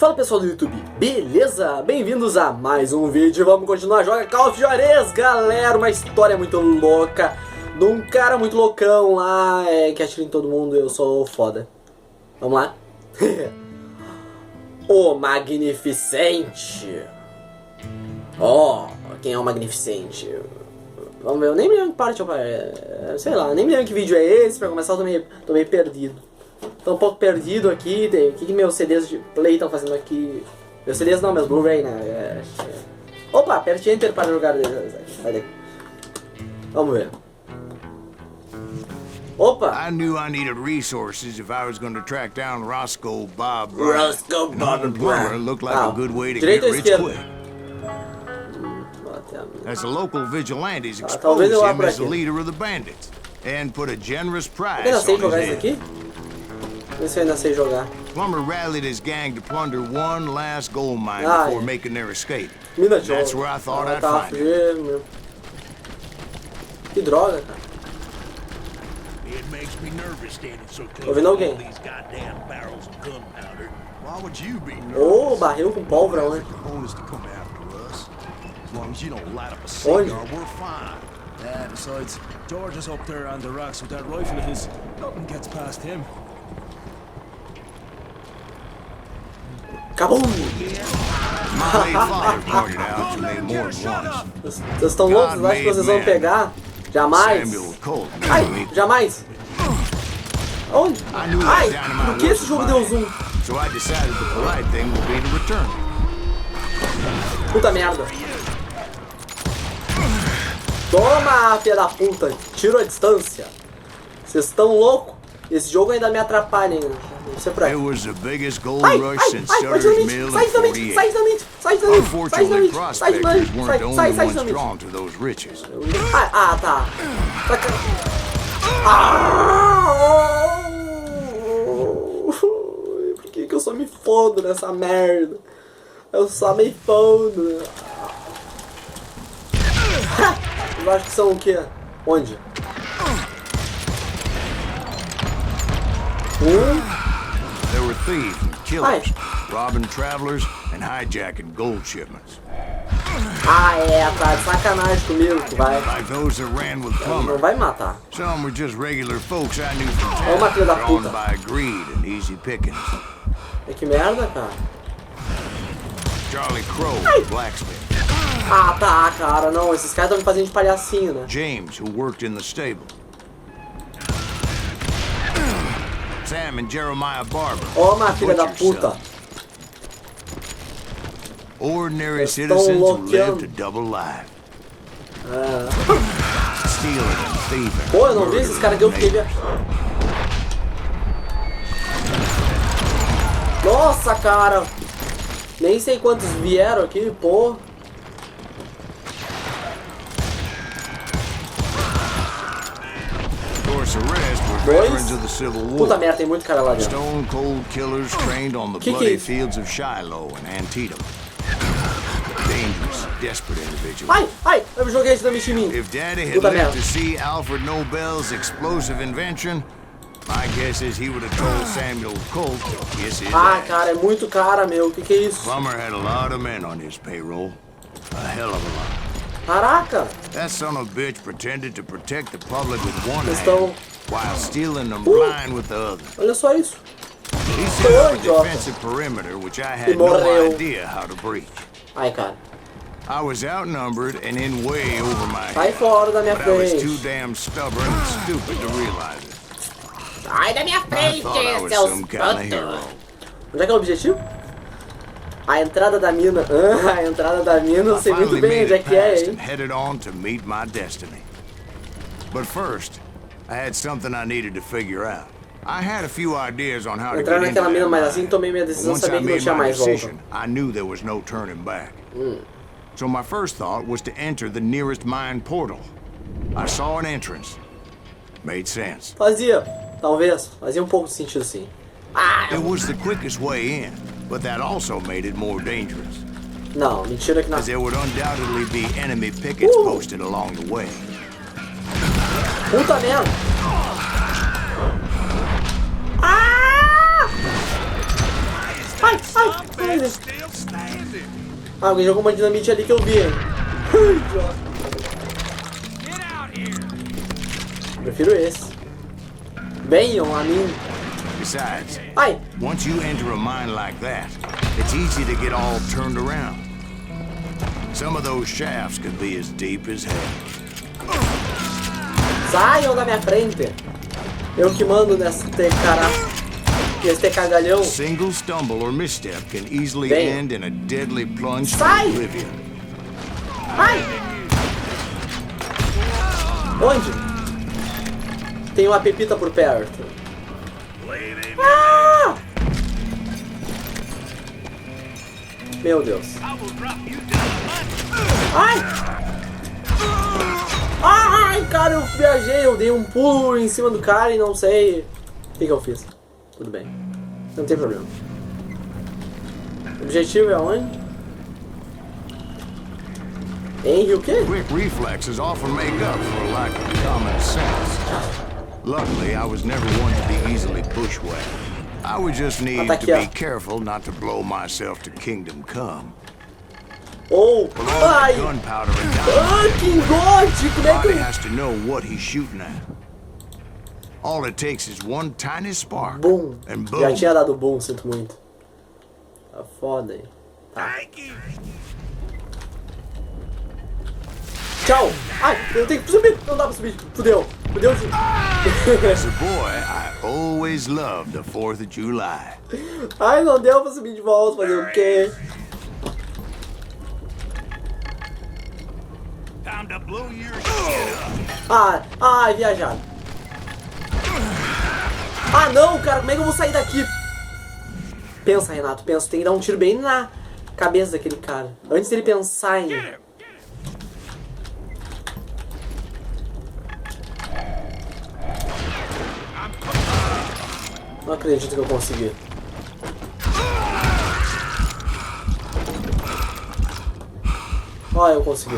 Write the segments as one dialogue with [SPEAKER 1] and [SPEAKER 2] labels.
[SPEAKER 1] Fala pessoal do YouTube, beleza? Bem-vindos a mais um vídeo. Vamos continuar jogando Call of Juarez, galera. Uma história muito louca de um cara muito loucão lá que atira em todo mundo. Eu sou foda. Vamos lá? O Magnificente. Oh, quem é o Magnificente? Vamos ver, eu nem me lembro que parte sei lá, nem me lembro que vídeo é esse. Pra começar, eu tô meio perdido. Tô um pouco perdido aqui. O que meus CDs de Play estão fazendo aqui? Meus CDs não, meus Blu-ray, né? Opa, aperte Enter para jogar. Sai daqui. Vamos ver. Opa!
[SPEAKER 2] I knew I needed resources if I was going to track down Roscoe Bob
[SPEAKER 1] Roscoe Bob
[SPEAKER 2] Plumber looked like a good way to
[SPEAKER 1] Direita
[SPEAKER 2] get
[SPEAKER 1] ou
[SPEAKER 2] rich
[SPEAKER 1] esquerda?
[SPEAKER 2] quick. As the local vigilantes
[SPEAKER 1] talvez
[SPEAKER 2] exposed
[SPEAKER 1] eu
[SPEAKER 2] him
[SPEAKER 1] abra
[SPEAKER 2] as the
[SPEAKER 1] aqui.
[SPEAKER 2] leader of the bandits and put a generous
[SPEAKER 1] Eu
[SPEAKER 2] price
[SPEAKER 1] ainda sei
[SPEAKER 2] on his
[SPEAKER 1] jogar isso
[SPEAKER 2] head.
[SPEAKER 1] aqui? Vê se eu ainda sei jogar.
[SPEAKER 2] Plumber rallied his gang to plunder one last gold mine
[SPEAKER 1] Ah,
[SPEAKER 2] before
[SPEAKER 1] yeah.
[SPEAKER 2] making their escape.
[SPEAKER 1] Mina de
[SPEAKER 2] That's
[SPEAKER 1] ouro.
[SPEAKER 2] where I thought
[SPEAKER 1] Ah,
[SPEAKER 2] I'd
[SPEAKER 1] tava
[SPEAKER 2] find him.
[SPEAKER 1] fugindo, meu. Que droga, cara.
[SPEAKER 3] It makes me nervous standing so
[SPEAKER 1] Tô
[SPEAKER 3] close
[SPEAKER 1] vendo
[SPEAKER 3] to all
[SPEAKER 1] alguém.
[SPEAKER 3] these goddamn barrels of gunpowder.
[SPEAKER 4] Why would you be
[SPEAKER 1] Ô, barril com pólvora, né?
[SPEAKER 4] opponents to come after us? As long as you don't light up a
[SPEAKER 1] Onde?
[SPEAKER 4] cigar, we're fine.
[SPEAKER 5] Yeah, besides, George is up there on the rocks with that rifle of his. Nothing gets past him.
[SPEAKER 1] Cabum!
[SPEAKER 2] My late father pointed out to me more than once.
[SPEAKER 1] Vocês estão loucos? Vocês acham que vocês vão pegar? Jamais!
[SPEAKER 2] Samuel Colt
[SPEAKER 1] Ai,
[SPEAKER 2] knew me,
[SPEAKER 1] jamais! Onde?
[SPEAKER 2] I knew
[SPEAKER 1] Ai,
[SPEAKER 2] that down in my
[SPEAKER 1] por que esse jogo deu zoom?
[SPEAKER 2] so I decided the polite thing would be to return.
[SPEAKER 1] Puta merda! Toma, filha da puta! Tiro a distância! Vocês estão loucos? Esse jogo ainda me atrapalha ainda. Não sei por aí.
[SPEAKER 2] It was the biggest gold
[SPEAKER 1] Ai,
[SPEAKER 2] rush
[SPEAKER 1] ai,
[SPEAKER 2] since
[SPEAKER 1] ai,
[SPEAKER 2] Sutter's
[SPEAKER 1] sai
[SPEAKER 2] Mill
[SPEAKER 1] sai
[SPEAKER 2] in
[SPEAKER 1] da mente, sai
[SPEAKER 2] 48.
[SPEAKER 1] da mente, sai da mente, sai da
[SPEAKER 2] Unfortunately,
[SPEAKER 1] mente, sai da
[SPEAKER 2] prospectors
[SPEAKER 1] mente,
[SPEAKER 2] weren't the
[SPEAKER 1] sai
[SPEAKER 2] only
[SPEAKER 1] da
[SPEAKER 2] ones
[SPEAKER 1] mente.
[SPEAKER 2] drawn to those riches.
[SPEAKER 1] Ah, tá. Ah! Por que eu só me fodo nessa merda? Eu só me fodo. Eu acho que são o quê? Onde?
[SPEAKER 2] There were thieves and killers, robbing travelers and hijacking gold shipments.
[SPEAKER 1] Ah, tá de sacanagem comigo que vai.
[SPEAKER 2] Like those that ran with
[SPEAKER 1] Não
[SPEAKER 2] Plumber.
[SPEAKER 1] vai me matar.
[SPEAKER 2] Some were just regular folks I knew from
[SPEAKER 1] Ô, uma filha da
[SPEAKER 2] town,
[SPEAKER 1] puta.
[SPEAKER 2] drawn by greed and easy pickings.
[SPEAKER 1] É que merda, cara.
[SPEAKER 2] Charlie Crow, blacksmith.
[SPEAKER 1] Ah, tá, cara. Não, esses caras estão me fazendo de palhacinho, né?
[SPEAKER 2] James, who worked in the stable. Sam and Jeremiah Barber.
[SPEAKER 1] Ó, uma filha da
[SPEAKER 2] butcher's
[SPEAKER 1] puta.
[SPEAKER 2] son. Ordinary
[SPEAKER 1] Estão
[SPEAKER 2] citizens who
[SPEAKER 1] loqueando.
[SPEAKER 2] lived a double life.
[SPEAKER 1] Ah.
[SPEAKER 2] Stealing and thieving.
[SPEAKER 1] Pô, eu não vi esses caras que eu fiquei vendo. Nossa, cara. Nem sei quantos vieram aqui, pô.
[SPEAKER 2] Of course, the rest were
[SPEAKER 1] Dois.
[SPEAKER 2] veterans of the Civil War.
[SPEAKER 1] Puta merda, tem muito cara lá dentro.
[SPEAKER 2] Stone cold killers trained on the
[SPEAKER 1] Que é
[SPEAKER 2] bloody
[SPEAKER 1] isso?
[SPEAKER 2] fields of Shiloh and Antietam. Dangerous, desperate individuals.
[SPEAKER 1] Ai, eu joguei esse da em mim.
[SPEAKER 2] If Daddy had
[SPEAKER 1] Puta
[SPEAKER 2] lived
[SPEAKER 1] merda.
[SPEAKER 2] to see Alfred Nobel's explosive invention, my guess is he would have told Samuel Colt to kiss his
[SPEAKER 1] Ah,
[SPEAKER 2] ass.
[SPEAKER 1] cara, é muito cara, meu. Que é isso?
[SPEAKER 2] Plummer had a lot of men on his payroll. A hell of a lot.
[SPEAKER 1] Caraca.
[SPEAKER 2] That son of a bitch pretended to protect the public with one
[SPEAKER 1] Eles
[SPEAKER 2] hand
[SPEAKER 1] estão...
[SPEAKER 2] while stealing them blind with the other.
[SPEAKER 1] Olha só isso.
[SPEAKER 2] He set up a
[SPEAKER 1] idiota.
[SPEAKER 2] defensive perimeter which I
[SPEAKER 1] E
[SPEAKER 2] had no
[SPEAKER 1] morreu.
[SPEAKER 2] idea how to breach.
[SPEAKER 1] Ai, cara.
[SPEAKER 2] I was outnumbered and in way over my
[SPEAKER 1] Sai
[SPEAKER 2] head,
[SPEAKER 1] fora da minha
[SPEAKER 2] but I was too
[SPEAKER 1] frente.
[SPEAKER 2] damn stubborn and stupid to realize it.
[SPEAKER 1] Sai da minha
[SPEAKER 2] I
[SPEAKER 1] frente,
[SPEAKER 2] thought I was
[SPEAKER 1] seus
[SPEAKER 2] some kind of hero.
[SPEAKER 1] patos. Onde é que é o objetivo? A entrada da mina. Ah, a entrada da mina, eu
[SPEAKER 2] I
[SPEAKER 1] sei muito
[SPEAKER 2] finally
[SPEAKER 1] bem
[SPEAKER 2] made
[SPEAKER 1] onde é
[SPEAKER 2] it
[SPEAKER 1] que é,
[SPEAKER 2] past
[SPEAKER 1] hein?
[SPEAKER 2] and headed on to meet my destiny. But first, I had something I needed to figure out. I had a few ideas on how to
[SPEAKER 1] Entrar
[SPEAKER 2] get into
[SPEAKER 1] naquela mina,
[SPEAKER 2] that
[SPEAKER 1] mas
[SPEAKER 2] mine.
[SPEAKER 1] assim tomei minha
[SPEAKER 2] But
[SPEAKER 1] decisão,
[SPEAKER 2] once
[SPEAKER 1] sabia
[SPEAKER 2] I
[SPEAKER 1] que não
[SPEAKER 2] made
[SPEAKER 1] tinha
[SPEAKER 2] my
[SPEAKER 1] mais volta.
[SPEAKER 2] decision, I knew there was no turning back. So my first thought was to enter the nearest mine portal. I saw an entrance. Made sense.
[SPEAKER 1] Fazia, talvez, fazia um pouco de sentido sim. Ah,
[SPEAKER 2] It was the quickest way in, but that also made it more dangerous,
[SPEAKER 1] não, mentira que não.
[SPEAKER 2] as there would undoubtedly be enemy pickets posted along the way.
[SPEAKER 1] Puta merda. Ah! Ai, ai, ai.
[SPEAKER 3] Still standing.
[SPEAKER 1] Ah, alguém jogou uma dinamite ali que eu vi, hein? Ai, idiota.
[SPEAKER 3] Get out here.
[SPEAKER 1] Prefiro esse. Venham a mim.
[SPEAKER 2] Besides,
[SPEAKER 1] Ai,
[SPEAKER 2] once you enter a mine like that, it's easy to get all turned around. Some of those shafts could be as deep as hell.
[SPEAKER 1] saiam da minha frente. Eu que mando nesse cagalhão.
[SPEAKER 2] A single stumble or misstep can easily
[SPEAKER 1] Venha.
[SPEAKER 2] end in a deadly plunge to
[SPEAKER 1] Sai!
[SPEAKER 2] oblivion.
[SPEAKER 1] Ai! Onde? Tem uma pepita por perto. Ah! Meu Deus. Ai! Ai, cara, eu viajei, eu dei um pulo em cima do cara e não sei o que eu fiz. Tudo bem, não tem problema. O objetivo é onde? Henry, o quê?
[SPEAKER 2] Quick reflexes often make up for a lack of common sense. Luckily, I was never one to be easily bushwhacked. I would just need to be careful not to blow myself to kingdom come.
[SPEAKER 1] Oh, ai!
[SPEAKER 2] Gunpowder and
[SPEAKER 1] Ah, que engorde! Como é que
[SPEAKER 2] Body
[SPEAKER 1] eu...
[SPEAKER 2] has to know what he's shooting at. All it takes is one tiny spark.
[SPEAKER 1] Boom!
[SPEAKER 2] And
[SPEAKER 1] Já
[SPEAKER 2] boom.
[SPEAKER 1] tinha dado boom, sinto muito. Tá foda aí.
[SPEAKER 3] Thank you.
[SPEAKER 1] Tchau! Ai, eu tenho que subir! Não dá pra subir! Fudeu! Fudeu!
[SPEAKER 2] As a boy, I always loved the 4th of July.
[SPEAKER 1] Ai, não deu pra subir de volta, fazer o quê?
[SPEAKER 3] Time to blow your shit up.
[SPEAKER 1] Ai, viajado. Ah, não, cara, como é que eu vou sair daqui? Pensa, Renato, pensa. Tem que dar um tiro bem na cabeça daquele cara. Antes dele pensar em... Não acredito que eu consegui. Eu consegui.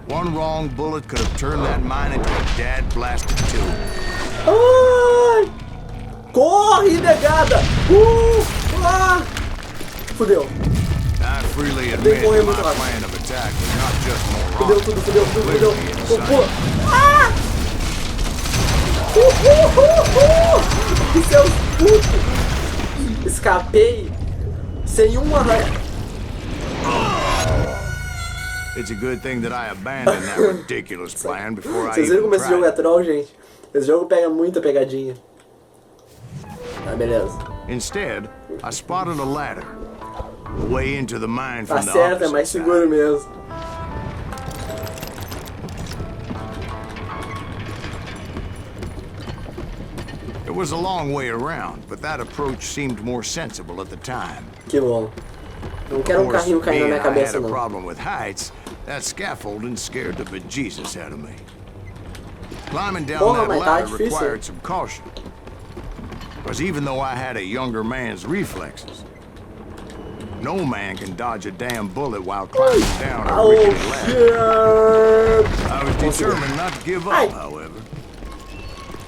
[SPEAKER 2] One wrong bullet could have turned that mine into a dad-blasted tube.
[SPEAKER 1] Ai! Corre, negada! Fudeu.
[SPEAKER 2] I freely admit
[SPEAKER 1] correr
[SPEAKER 2] that my
[SPEAKER 1] muito rápido.
[SPEAKER 2] plan of attack was not just
[SPEAKER 1] Fudeu
[SPEAKER 2] moronic.
[SPEAKER 1] tudo, fudeu tudo, fudeu.
[SPEAKER 2] Literally
[SPEAKER 1] Pula.
[SPEAKER 2] insane.
[SPEAKER 1] Seus putos! Escapei sem uma arranha.
[SPEAKER 2] It's a good thing that I abandoned that ridiculous plan before I
[SPEAKER 1] Vocês viram
[SPEAKER 2] even
[SPEAKER 1] como esse jogo é
[SPEAKER 2] tried.
[SPEAKER 1] troll, gente? Esse jogo pega muita pegadinha. Tá, beleza.
[SPEAKER 2] Instead, I spotted a ladder. Way into the mine
[SPEAKER 1] Tá
[SPEAKER 2] from the
[SPEAKER 1] certo, é
[SPEAKER 2] opposite
[SPEAKER 1] mais
[SPEAKER 2] side.
[SPEAKER 1] seguro mesmo.
[SPEAKER 2] It was a long way around, but that approach seemed more sensible at the time.
[SPEAKER 1] Que bom. Não quero
[SPEAKER 2] Of course,
[SPEAKER 1] carrinho caindo na
[SPEAKER 2] being
[SPEAKER 1] minha
[SPEAKER 2] I
[SPEAKER 1] cabeça,
[SPEAKER 2] had a
[SPEAKER 1] não.
[SPEAKER 2] problem with heights, that scaffolding scared the bejesus out of me. Climbing down
[SPEAKER 1] Porra,
[SPEAKER 2] that
[SPEAKER 1] mas tá
[SPEAKER 2] ladder
[SPEAKER 1] difícil.
[SPEAKER 2] required some caution. Because even though I had a younger man's reflexes, no man can dodge a damn bullet while climbing down a
[SPEAKER 1] Oh,
[SPEAKER 2] rickety ladder.
[SPEAKER 1] shit!
[SPEAKER 2] I was determined not to give
[SPEAKER 1] Ai.
[SPEAKER 2] up, however.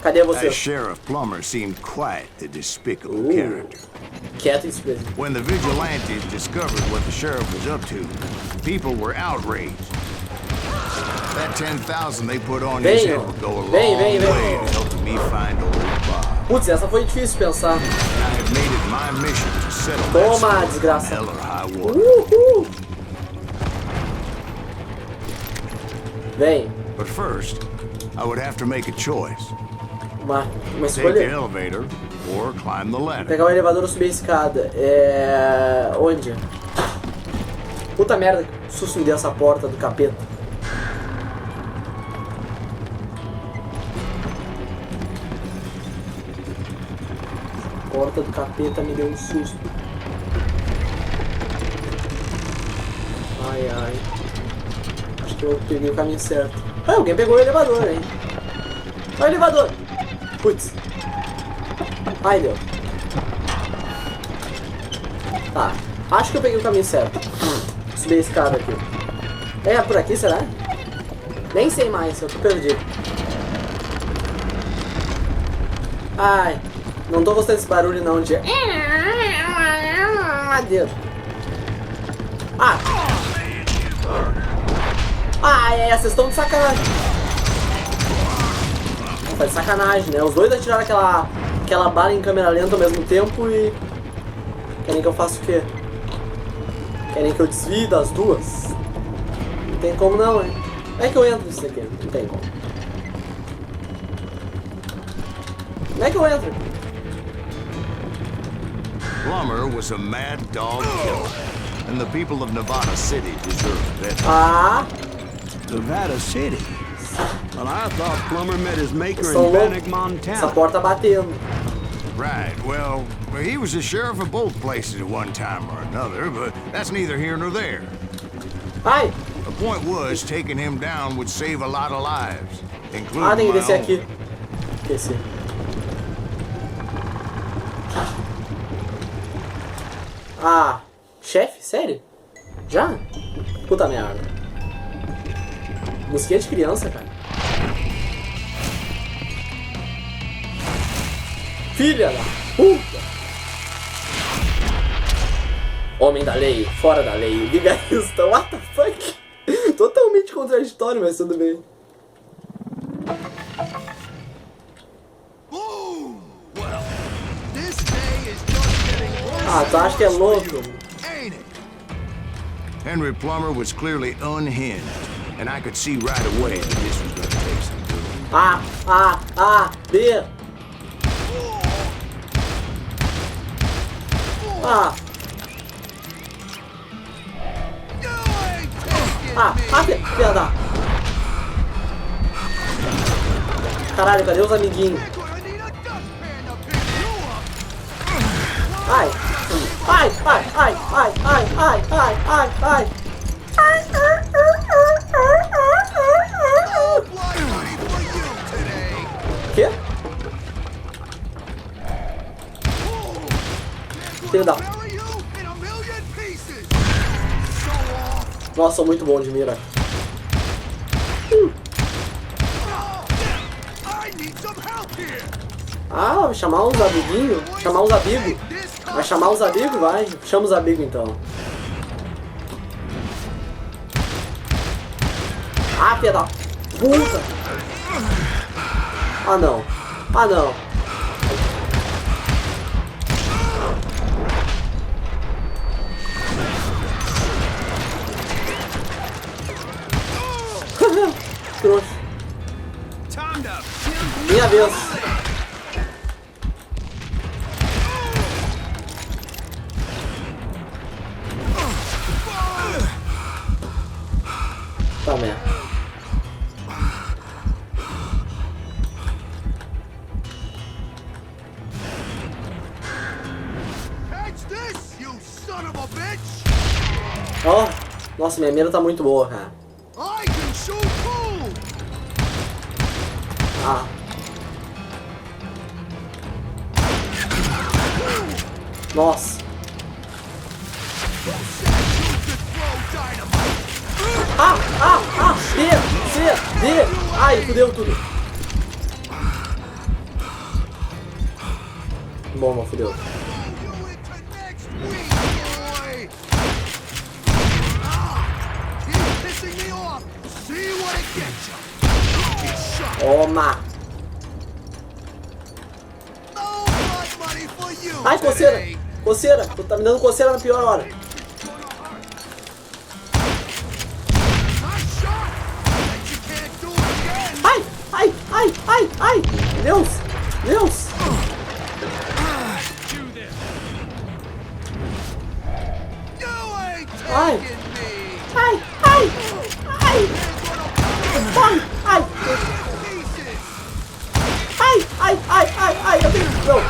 [SPEAKER 1] Cadê você?
[SPEAKER 2] That Sheriff Plummer seemed quite the despicable character.
[SPEAKER 1] Quieto e surpreso.
[SPEAKER 2] When the vigilantes discovered what the sheriff was up to, people were outraged. That 10,000 they put on his head would go a long way in helping me find old Bob.
[SPEAKER 1] Putz, essa foi difícil pensar.
[SPEAKER 2] And I have made it my mission to settle
[SPEAKER 1] Toma,
[SPEAKER 2] that
[SPEAKER 1] desgraça.
[SPEAKER 2] hell or high water.
[SPEAKER 1] Uhul! Vem.
[SPEAKER 2] But first, I would have to make a choice.
[SPEAKER 1] Uma
[SPEAKER 2] Take the
[SPEAKER 1] escolha.
[SPEAKER 2] elevator or climb the ladder.
[SPEAKER 1] Pegar o elevador ou subir a escada. Onde? Puta merda, que susto me deu essa porta do capeta. Porta do capeta me deu um susto. Ai, ai. Acho que eu peguei o caminho certo. Ah, alguém pegou o elevador, hein? Olha o elevador! Putz. Ai, deu. Tá. Acho que eu peguei o caminho certo. Subir a escada aqui. É por aqui, será? Nem sei mais, eu tô perdido. Ai. Não tô gostando desse barulho não de... Deus. Ah! Ah, é, vocês estão de sacanagem. Não, tá de sacanagem, né? Os dois atiraram aquela bala em câmera lenta ao mesmo tempo e... Querem que eu faça o quê? Querem que eu desvie das duas? Não tem como não, hein? Como é que eu entro nisso aqui? Não tem como. Como é que eu entro?
[SPEAKER 2] Plummer was a mad dog killer, and the people of Nevada City deserve it.
[SPEAKER 1] Ah!
[SPEAKER 3] Nevada City? Well, I thought Plummer met his maker
[SPEAKER 1] Sou
[SPEAKER 3] in
[SPEAKER 1] louco.
[SPEAKER 3] Bannock, Montana.
[SPEAKER 1] Essa porta batendo.
[SPEAKER 2] Right, well, he was the sheriff of both places at one time or another, but that's neither here nor there.
[SPEAKER 1] Ai!
[SPEAKER 2] The point was, taking him down would save a lot of lives, including
[SPEAKER 1] Ah, tem que
[SPEAKER 2] my
[SPEAKER 1] descer
[SPEAKER 2] own.
[SPEAKER 1] aqui. Descer. Ah, chefe? Sério? Já? Puta merda. Musiquinha de criança, cara. Filha da puta! Homem da lei, fora da lei, vigarista, what the fuck? Totalmente contraditório, mas tudo bem. Ah, tu acha que é louco?
[SPEAKER 2] Henry Plummer was clearly unhinged, and I could see right away that this was going to take some doing.
[SPEAKER 1] B. Ah, filha da... Caralho, cadê os amiguinhos? Ai, ai, ai, ai, ai, ai, ai, ai, ai, ai. Quê? Filho da... Nossa, sou muito bom de mira. Ah, vai chamar uns amiguinhos? Chamar uns amigos? Vai chamar os amigos? Vai, chama os amigos então. Ah, filha da puta! Ah não, ah não. Trouxa. Minha vez. Tá merda. Ó, nossa, minha mira tá muito boa, cara. Ah. Nossa. D. Ai, fudeu tudo. Bom, não fudeu. Toma. Ai, coceira. Coceira. Tá me dando coceira na pior hora. Ai! Deus! Deus! Ai! Ai! Eu tenho que... Não!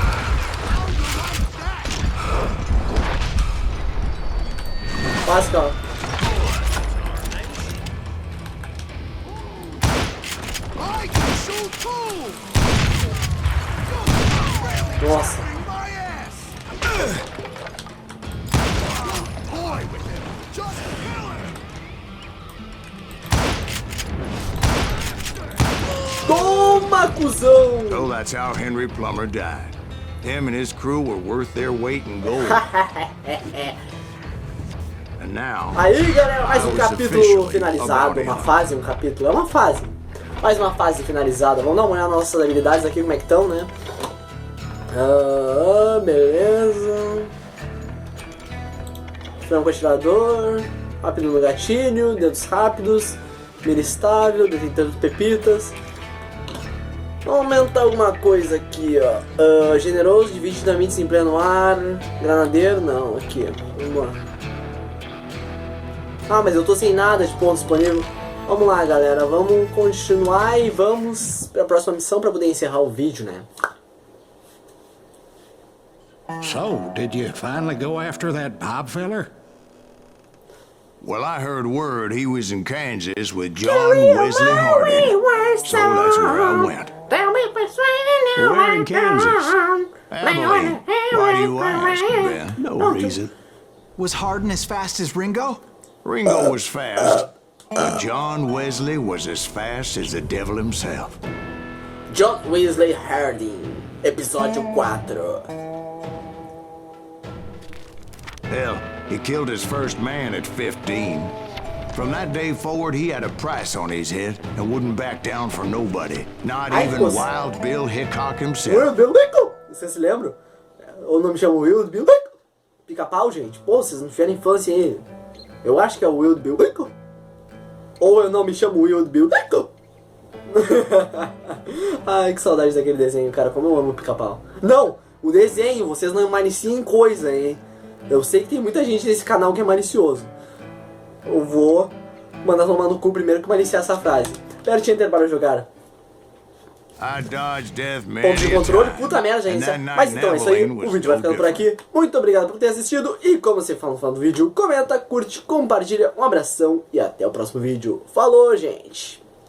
[SPEAKER 1] Quase, cara. Nossa. Toma, cuzão!
[SPEAKER 2] So that's how Henry Plummer died. Him and his crew were worth their weight in gold. And now,
[SPEAKER 1] aí, galera, mais um capítulo finalizado. Uma fase, um capítulo. É uma fase. Mais uma fase finalizada. Vamos dar uma olhada nas nossas habilidades aqui, como é que estão, né? Beleza. Franco atirador. Rápido no gatilho. Dedos rápidos. Mira estável. Detector de pepitas. Vamos aumentar alguma coisa aqui, ó. Generoso, divide dinamites em pleno ar. Granadeiro, não, aqui. Vamos lá. Ah, mas eu tô sem nada de ponto disponível. Vamos lá, galera. Vamos continuar e vamos pra próxima missão pra poder encerrar o vídeo, né?
[SPEAKER 3] So, did you finally go after that Bob feller?
[SPEAKER 2] well, I heard word he was in Kansas with John Wesley Harding. So that's where I went.
[SPEAKER 3] Where in Kansas?
[SPEAKER 2] Emily, why do you ask, Ben?
[SPEAKER 3] No reason.
[SPEAKER 4] Was Hardin as fast as Ringo?
[SPEAKER 2] Ringo was fast, but John Wesley was as fast as the devil himself.
[SPEAKER 1] John Wesley Harding, episódio 4.
[SPEAKER 2] Hell, he killed his first man at 15. From that day forward, he had a price on his head and wouldn't back down for nobody. Not even Wild Bill Hickok himself.
[SPEAKER 1] Wild Bill Hickok! Vocês se lembram? O nome chama Wild Bill Hickok. Pica-pau, gente. Pô, vocês não tiveram infância aí. Eu acho que é o Wild Bill Hickok. Ou eu não me chamo Wild Bill Hickok. Ai, que saudade daquele desenho, cara. Como eu amo o pica-pau. Não! O desenho, vocês não maliciem coisa, hein? Eu sei que tem muita gente nesse canal que é malicioso. Eu vou mandar tomar no cu primeiro que maliciar essa frase. Pertinho ter para jogar. Ponto de controle, puta merda, gente. Mas então é isso aí, o vídeo vai ficando por aqui. Muito obrigado por ter assistido. E como você fala no final do vídeo, comenta, curte, compartilha. Um abração e até o próximo vídeo. Falou, gente!